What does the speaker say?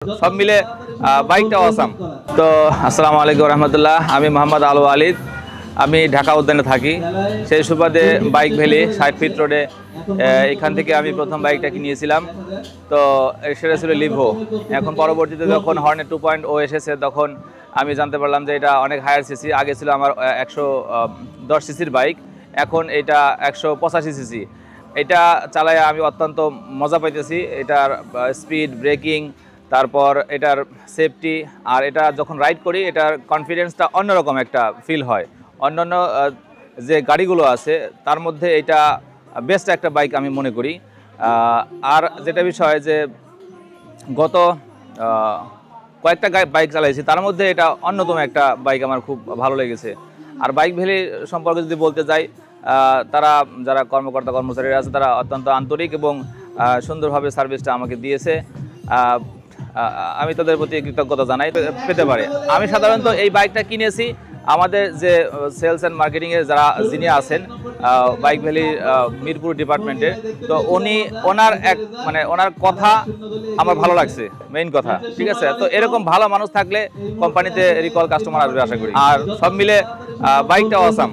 সব মিলে বাইকটা অসাম। তো আসসালামু আলাইকুম রহমতুল্লাহ, আমি মোহাম্মদ আলু আলিদ, আমি ঢাকা উদ্যানে থাকি। সেই সুবাদে বাইক ভ্যালি 60 ফিট রোডে এখান থেকে আমি প্রথম বাইকটা কিনিয়েছিলাম। তো সেটা ছিল লিভো। এখন পরবর্তীতে যখন হর্নেট 2.0 এসেছে তখন আমি জানতে পারলাম যে এটা অনেক হায়ার সিসি। আগে ছিল আমার 110 সিসির বাইক, এখন এটা 185 সিসি। এটা চালায় আমি অত্যন্ত মজা পাইতেছি। এটার স্পিড, ব্রেকিং, তারপর এটার সেফটি, আর এটা যখন রাইড করি এটার কনফিডেন্সটা অন্যরকম একটা ফিল হয়। অন্যান্য যে গাড়িগুলো আছে তার মধ্যে এটা বেস্ট একটা বাইক আমি মনে করি। আর যেটা বিষয় যে গত কয়েকটা বাইক চালাইছি, তার মধ্যে এটা অন্যতম একটা বাইক আমার খুব ভালো লেগেছে। আর বাইক ভ্যালি সম্পর্কে যদি বলতে যাই, তারা যারা কর্মকর্তা কর্মচারীরা আছে তারা অত্যন্ত আন্তরিক এবং সুন্দরভাবে সার্ভিসটা আমাকে দিয়েছে। আমি তাদের প্রতি কৃতজ্ঞতা জানাই পেতে পারে। আমি সাধারণত এই বাইকটা কিনেছি আমাদের যে সেলস অ্যান্ড মার্কেটিংয়ের যিনি আছেন বাইক ভ্যালি মিরপুর ডিপার্টমেন্টের, তো ওনার কথা আমার ভালো লাগছে, মেইন কথা, ঠিক আছে। তো এরকম ভালো মানুষ থাকলে কোম্পানিতে রিকল কাস্টমার আসবে আশা করি। আর সব মিলে বাইকটা অসাম।